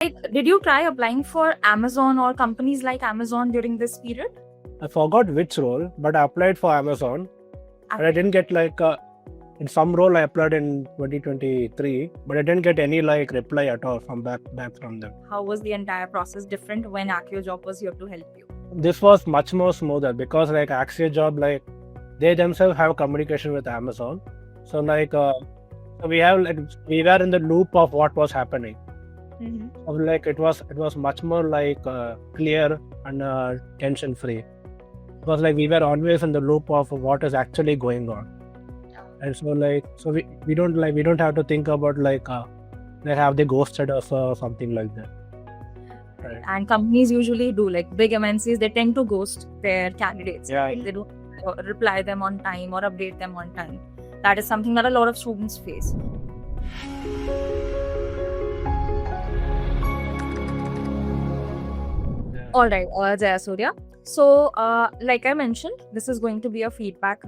Like, did you try applying for Amazon or companies like Amazon during this period? I forgot which role, but I applied for Amazon. But I didn't get in some role I applied in 2023, but I didn't get any reply at all from back from them. How was the entire process different when AccioJob was here to help you? This was much more smoother because AccioJob, they themselves have communication with Amazon. So we were in the loop of what was happening. So, it was much more clear and tension free. Because we were always in the loop of what is actually going on. And so we don't have to think about have they ghosted us or something like that. Right. And companies usually do, like big MNCs, they tend to ghost their candidates. Yeah. Right? They don't reply them on time or update them on time. That is something that a lot of students face. All right, Jayasurya. So, like I mentioned, this is going to be a feedback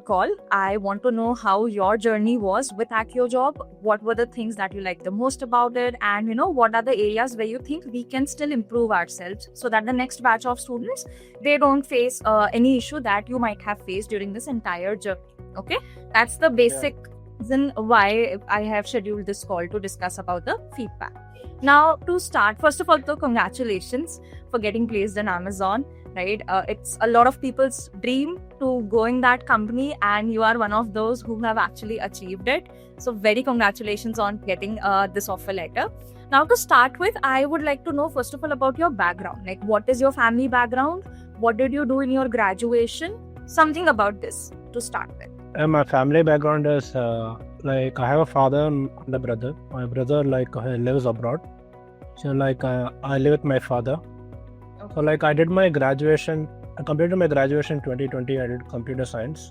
call. I want to know how your journey was with AccioJob. What were the things that you liked the most about it? And, what are the areas where you think we can still improve ourselves so that the next batch of students, they don't face any issue that you might have faced during this entire journey. Okay? That's the basic reason why I have scheduled this call to discuss about the feedback. Now, to start, first of all, so congratulations for getting placed in Amazon, right? It's a lot of people's dream to go in that company, and you are one of those who have actually achieved it. So very congratulations on getting this offer letter. Now, to start with, I would like to know, first of all, about your background. Like, what is your family background? What did you do in your graduation? Something about this to start with. My family background is I have a father and a brother. My brother lives abroad. So I live with my father. So I did my graduation. I completed my graduation in 2020. I did computer science.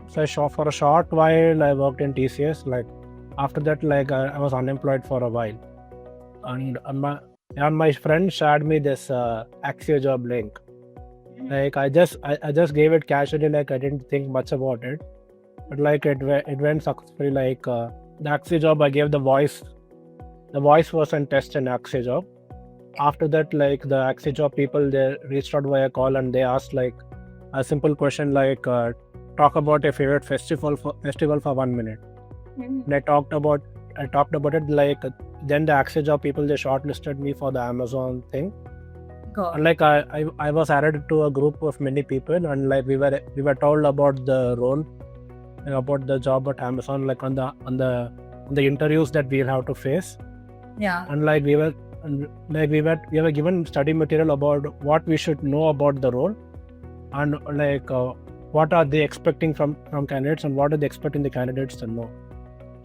So for a short while I worked in TCS. After that, I was unemployed for a while. And my friend shared me this AccioJob link. I just gave it casually. I didn't think much about it. But it went successfully. The AccioJob, I gave the voice version test in AccioJob. After that, the AccioJob people, they reached out via call and they asked a simple question talk about a favorite festival for 1 minute. And I talked about it. Then the AccioJob people, they shortlisted me for the Amazon thing. And I was added to a group of many people, and we were told about the role, about the job at Amazon, on the interviews that we'll have to face. Yeah. And we were given study material about what we should know about the role, and what are they expecting from candidates, and what are they expecting the candidates to know.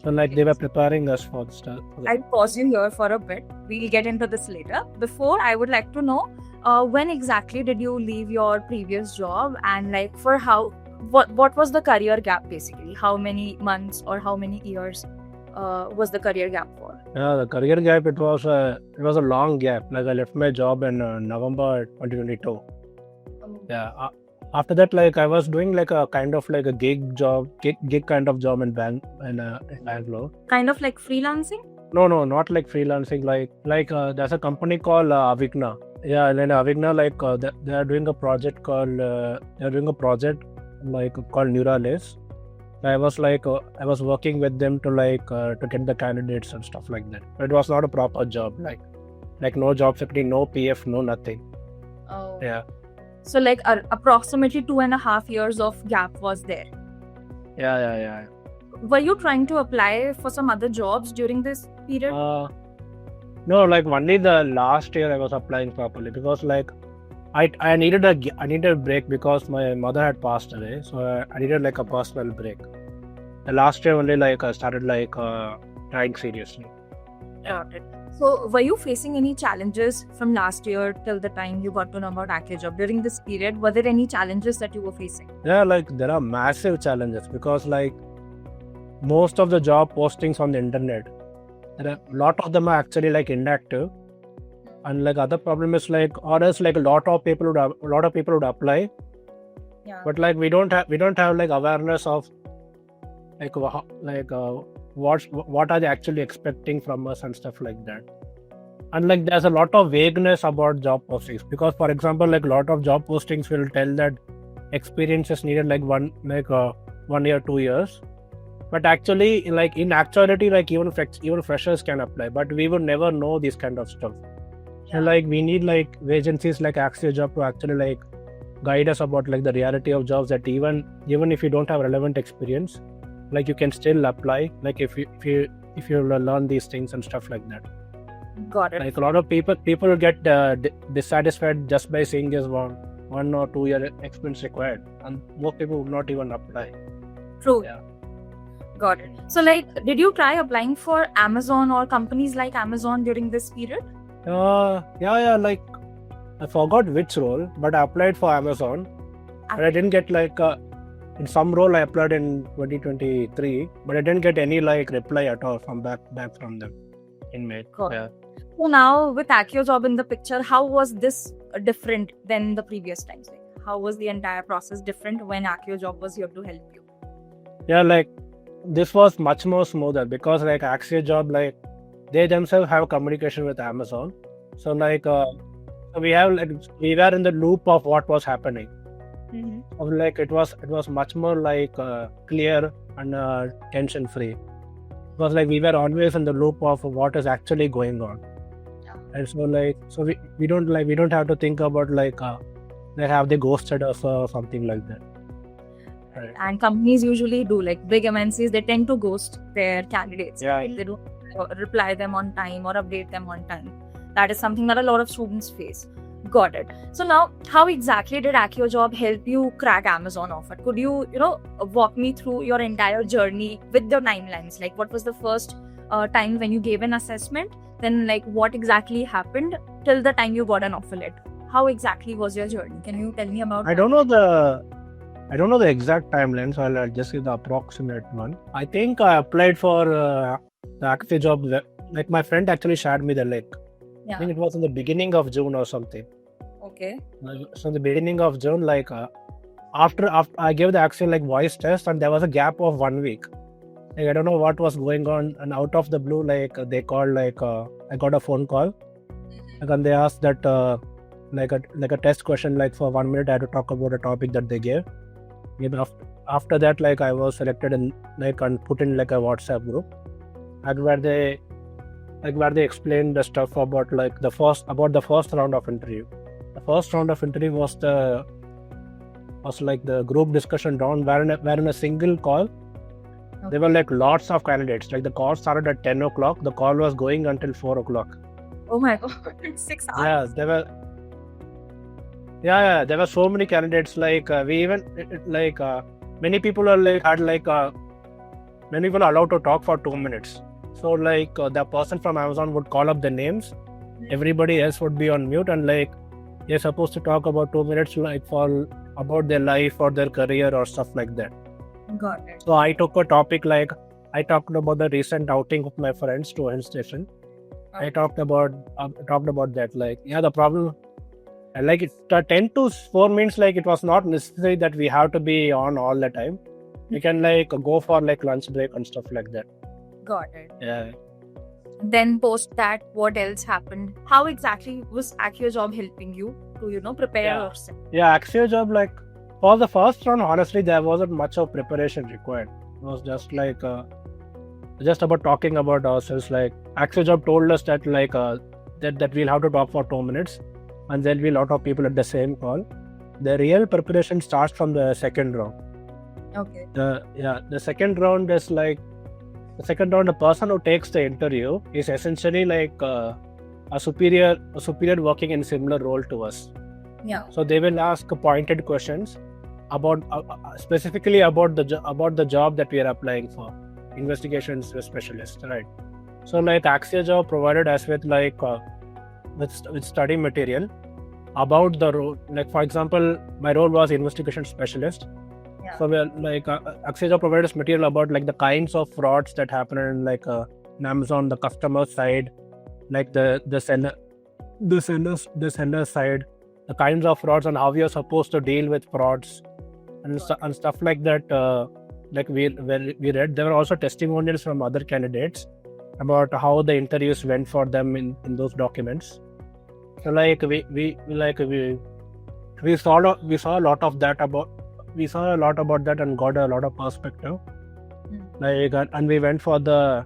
So they were preparing us for the stuff. I'll pause you here for a bit. We'll get into this later. Before, I would like to know when exactly did you leave your previous job, and what was the career gap basically? How many months or how many years was the career gap for? Yeah, the career gap, it was a long gap. I left my job in November 2022. Yeah. After that, I was doing a kind of a gig kind of job in Bangalore. Kind of like freelancing? No, not freelancing. There's a company called Avigna. Yeah, and Avigna, they are doing a project called Neuralase. I was working with them to get the candidates and stuff like that. But it was not a proper job. No job security, no PF, no nothing. Oh. Yeah. So approximately 2.5 years of gap was there. Yeah. Were you trying to apply for some other jobs during this period? No, only the last year I was applying properly, because I needed a break because my mother had passed away, so I needed a personal break. The last year only I started trying seriously. Got it. So were you facing any challenges from last year till the time you got to know about AccioJob? During this period, were there any challenges that you were facing? Yeah, there are massive challenges, because most of the job postings on the internet, a lot of them are actually inactive. And other problem is or else a lot of people would apply. Yeah. But we don't have awareness of what are they actually expecting from us and stuff like that. And like there's a lot of vagueness about job postings, because for example, like a lot of job postings will tell that experience is needed like 1 year, 2 years. But actually, like in actuality, like even freshers can apply, but we would never know this kind of stuff. And like we need like agencies like AxiaJob to actually like guide us about like the reality of jobs, that even if you don't have relevant experience, like you can still apply, like if you learn these things and stuff like that. Got it. Like a lot of people get dissatisfied just by seeing this 1 or 2 year experience required, and most people would not even apply. True. Yeah. Got it. So like, did you try applying for Amazon or companies like Amazon during this period? Yeah, like I forgot which role, but I applied for Amazon, but I didn't get like in some role I applied in 2023, but I didn't get any like reply at all from back from them in May. Got it. Yeah. So now with AccioJob in the picture, how was this different than the previous times? Like, how was the entire process different when AccioJob was here to help you? Yeah, like this was much more smoother, because like AccioJob, like they themselves have communication with Amazon. So like we were in the loop of what was happening. So, like it was much more like clear and tension free, because like we were always in the loop of what is actually going on. And so we don't have to think about like have they ghosted us or something like that. Right. And companies usually do, like big MNCs, they tend to ghost their candidates. Yeah. They don't reply them on time or update them on time. That is something that a lot of students face. Got it. So now, how exactly did AccioJob help you crack Amazon offer? Could you walk me through your entire journey with the timelines? Like, what was the first time when you gave an assessment? Then, like, what exactly happened till the time you got an offer letter? How exactly was your journey? Can you tell me about I don't know the exact timeline, so I'll just give the approximate one. I think I applied for the AccioJob. Like my friend actually shared me the link. Yeah. I think it was in the beginning of June or something. Okay. So in the beginning of June, like after I gave the Axio like voice test, and there was a gap of 1 week. Like I don't know what was going on, and out of the blue, like they called, like I got a phone call, and they asked that like a test question, like for 1 minute I had to talk about a topic that they gave. Maybe after that, like I was selected and put in like a WhatsApp group, and where they explained the stuff about like the first round of interview. The first round of interview was like the group discussion round, where in a single call, okay, there were like lots of candidates. Like the call started at 10 o'clock. The call was going until 4 o'clock. Oh my god, 6 hours. Yeah, there were so many candidates. Like many people are like many people are allowed to talk for 2 minutes. So like the person from Amazon would call up the names. Everybody else would be on mute, and like they're supposed to talk about 2 minutes, like for about their life or their career or stuff like that. Got it. So I took a topic, like I talked about the recent outing with my friends to a hill station. Okay. I talked about that. Like, yeah, the problem, like it 10 to 4 means like it was not necessary that we have to be on all the time. We can like go for like lunch break and stuff like that. Got it. Yeah. Then post that, what else happened? How exactly was AccioJob helping you to prepare yourself? Yeah, AccioJob, like for the first round, honestly, there wasn't much of preparation required. It was just like just about talking about ourselves. Like AccioJob told us that like that we'll have to talk for 2 minutes, and there'll be a lot of people at the same call. The real preparation starts from the second round. Okay. The second round is like the person who takes the interview is essentially like a superior working in similar role to us. Yeah. So they will ask pointed questions about specifically about the job that we are applying for, investigations specialist, right? So like AccioJob provided us with like with study material about the role. Like for example, my role was investigation specialist. Yeah. So we're like AccioJob provided us material about like the kinds of frauds that happen in like in Amazon, the customer side, like the seller side, the kinds of frauds and how we are supposed to deal with frauds and stuff like that. Like we read, there were also testimonials from other candidates about how the interviews went for them in those documents. So like we saw a lot of that about that and got a lot of perspective. Like and we went for the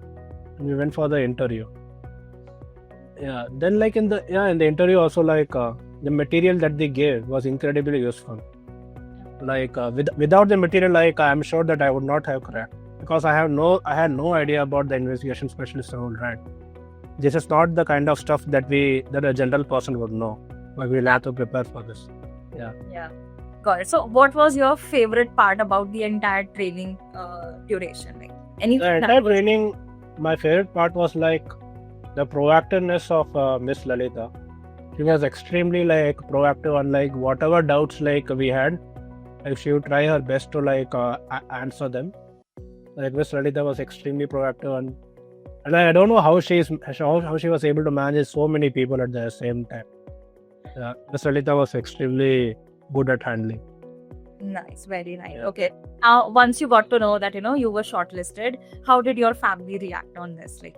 interview. Yeah. Then like in the interview also, like the material that they gave was incredibly useful. Like without the material, like I'm sure that I would not have cracked, because I had no idea about the investigation specialist role, right? This is not the kind of stuff that a general person would know. But we'll have to prepare for this. Yeah. Got it. So what was your favorite part about the entire training duration? Like anything? The entire training, my favorite part was like the proactiveness of Miss Lalita. She was extremely like proactive, and like whatever doubts like we had, like she would try her best to like answer them. Like Miss Lalita was extremely proactive, and I don't know how she was able to manage so many people at the same time. Miss Lalita was extremely good at handling. Nice, very nice. Yeah. Okay. Now, once you got to know that you were shortlisted, how did your family react on this? Like,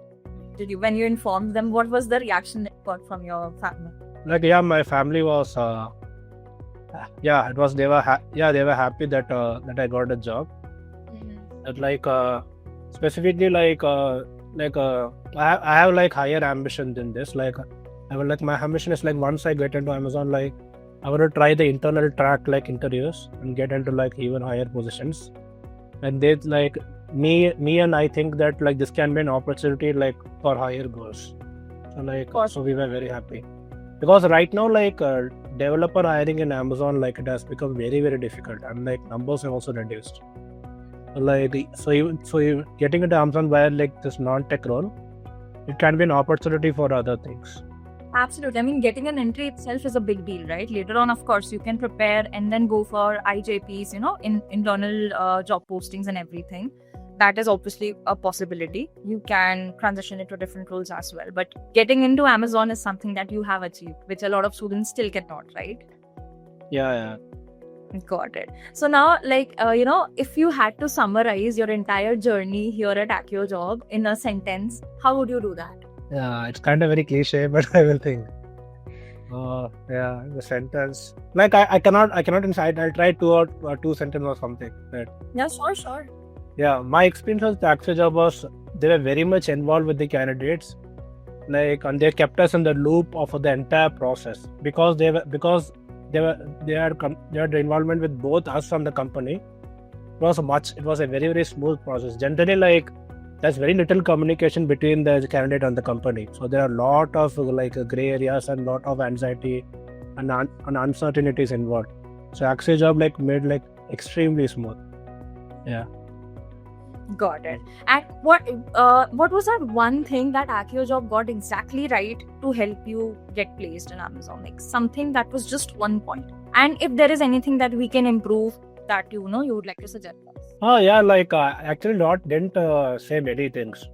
when you informed them, what was the reaction that you got from your family? Like my family was they were happy that I got a job. That like specifically like I have like higher ambition than this. Like my ambition is like, once I get into Amazon, like I want to try the internal track like interviews and get into like even higher positions. And they like me and I think that like this can be an opportunity like for higher goals. So like so we were very happy, because right now like developer hiring in Amazon, like it has become very, very difficult, and like numbers have also reduced. So you getting into Amazon via like this non-tech role, it can be an opportunity for other things. Absolutely. I mean, getting an entry itself is a big deal, right? Later on, of course, you can prepare and then go for IJPs, in internal job postings and everything. That is obviously a possibility. You can transition into different roles as well. But getting into Amazon is something that you have achieved, which a lot of students still cannot, right? Yeah. Got it. So now, like, if you had to summarize your entire journey here at AccioJob in a sentence, how would you do that? Yeah, it's kind of very cliche, but I will think. The sentence. Like I cannot inside. I'll try two sentences or something. Right? Yeah, sure. Yeah, my experience with AccioJob was they were very much involved with the candidates, like, and they kept us in the loop of the entire process, because they had involvement with both us and the company. It was a very, very smooth process. Generally, like there's very little communication between the candidate and the company, so there are a lot of like gray areas and lot of anxiety and uncertainties involved. So AccioJob like made like extremely smooth. Yeah. Got it. And what was that one thing that AccioJob got exactly right to help you get placed in Amazon? Like something that was just one point. And if there is anything that we can improve that you would like to suggest us. Like actually didn't say many things.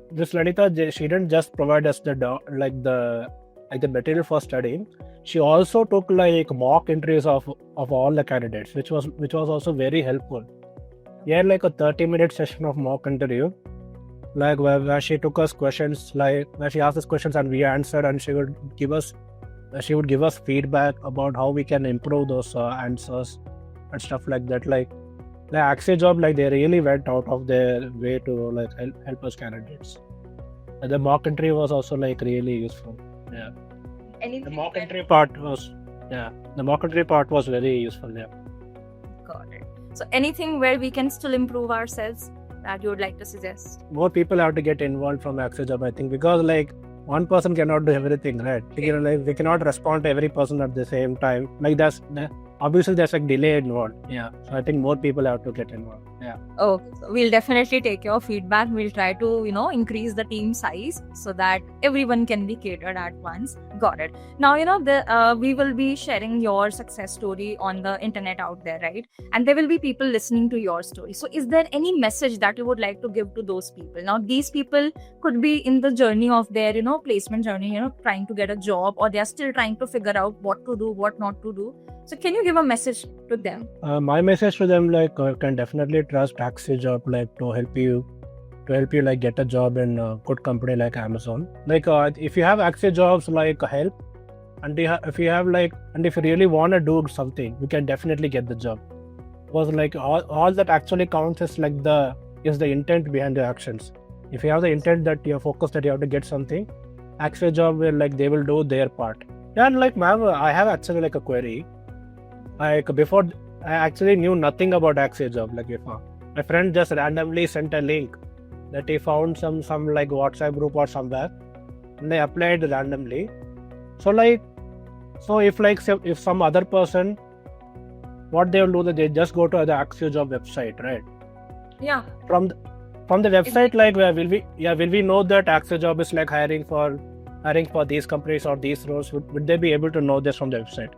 This Lalita, she didn't just provide us the material for studying. She also took like mock entries of all the candidates, which was also very helpful. We had like a 30-minute session of mock interview, like where she took us questions, like where she asked us questions and we answered, and she would give us feedback about how we can improve those answers and stuff like that. Like AccioJob, like they really went out of their way to like help us candidates. And the mock entry was also like really useful. Yeah. The mock entry part was very useful. Yeah. Got it. So anything where we can still improve ourselves that you would like to suggest? More people have to get involved from AccioJob, I think, because like one person cannot do everything, right? Like we cannot respond to every person at the same time. Like obviously there's like delay involved. Yeah. So I think more people have to get involved. Yeah. Oh, so we'll definitely take your feedback. We'll try to, increase the team size so that everyone can be catered at once. Got it. Now, we will be sharing your success story on the internet out there, right? And there will be people listening to your story. So is there any message that you would like to give to those people? Now, these people could be in the journey of their, placement journey, trying to get a job, or they are still trying to figure out what to do, what not to do. So can you give a message to them? My message to them, like, can definitely trust AccioJob, like, to help you to help you like get a job in a good company like Amazon. Like if you have Axia jobs like help, and if you have like, and if you really want to do something, you can definitely get the job. Because like all that actually counts is like the intent behind the actions. If you have the intent that you're focused that you have to get something, Axia job will like they will do their part. Yeah, and like I have actually like a query. Like before, I actually knew nothing about Axia job. Like before, my friend just randomly sent a link that he found some like WhatsApp group or somewhere, and they applied randomly. So if some other person, what they will do, that they just go to the Axia job website, right? Yeah. From the website, like will we know that Axia job is like hiring for these companies or these roles? Would they be able to know this from the website?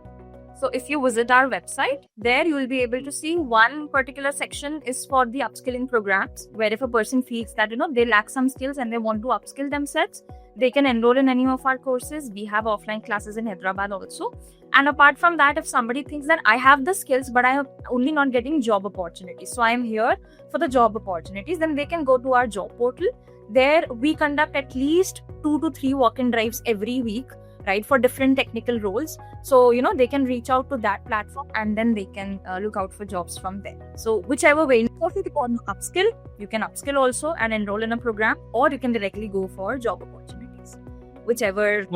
So if you visit our website, there you will be able to see one particular section is for the upskilling programs, where if a person feels that they lack some skills and they want to upskill themselves, they can enroll in any of our courses. We have offline classes in Hyderabad also. And apart from that, if somebody thinks that I have the skills but I am only not getting job opportunities, so I am here for the job opportunities, then they can go to our job portal. There we conduct at least 2 to 3 walk-in drives every week, right, for different technical roles. So they can reach out to that platform and then they can look out for jobs from there. So whichever way, if you want to upskill, you can upskill also and enroll in a program, or you can directly go for job opportunities, whichever.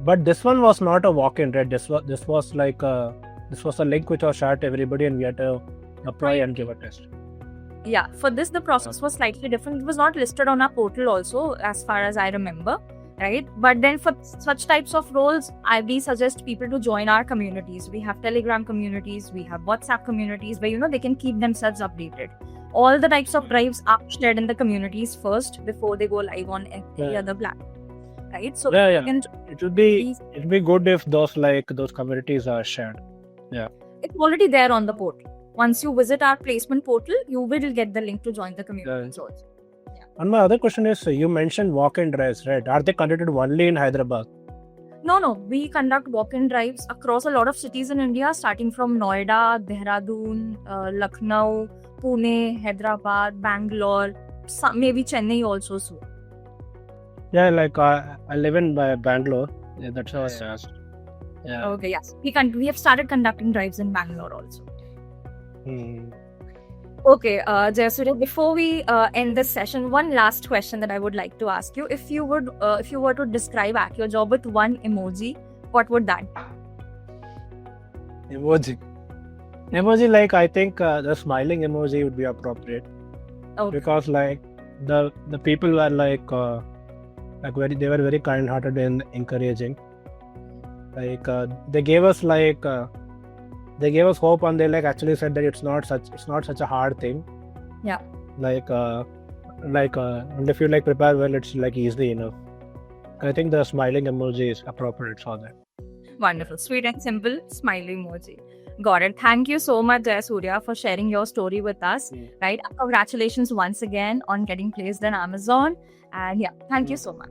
But this one was not a walk-in, right? This was like a link which was shared to everybody, and we had to apply and give a test. Yeah, for this the process was slightly different. It was not listed on our portal also, as far as I remember, right? But then for such types of roles, we suggest people to join our communities. We have Telegram communities, we have WhatsApp communities where they can keep themselves updated. All the types of drives are shared in the communities first before they go live on any other platform, right? So it would be good if those communities are shared. Yeah, it's already there on the portal. Once you visit our placement portal, you will get the link to join the communities also. Yeah. And my other question is, you mentioned walk-in drives, right? Are they conducted only in Hyderabad? No. We conduct walk-in drives across a lot of cities in India, starting from Noida, Dehradun, Lucknow, Pune, Hyderabad, Bangalore, maybe Chennai also soon. Yeah, like I live in Bangalore. Yeah, that's how I asked. Yeah. Okay, yes. We have started conducting drives in Bangalore also. Okay, Jayasurya, before we end this session, one last question that I would like to ask you. If you were to describe Axia job with one emoji, what would that be? Emoji, like I think the smiling emoji would be appropriate. Okay. Because like the people were they were very kind-hearted and encouraging. Like they gave us hope, and they actually said that it's not such a hard thing. Yeah. And if you prepare well, it's easy enough. I think the smiling emoji is appropriate for that. Wonderful, sweet and simple smiling emoji. Got it. Thank you so much, Jayasurya, for sharing your story with us. Right. Congratulations once again on getting placed in Amazon. And thank you so much.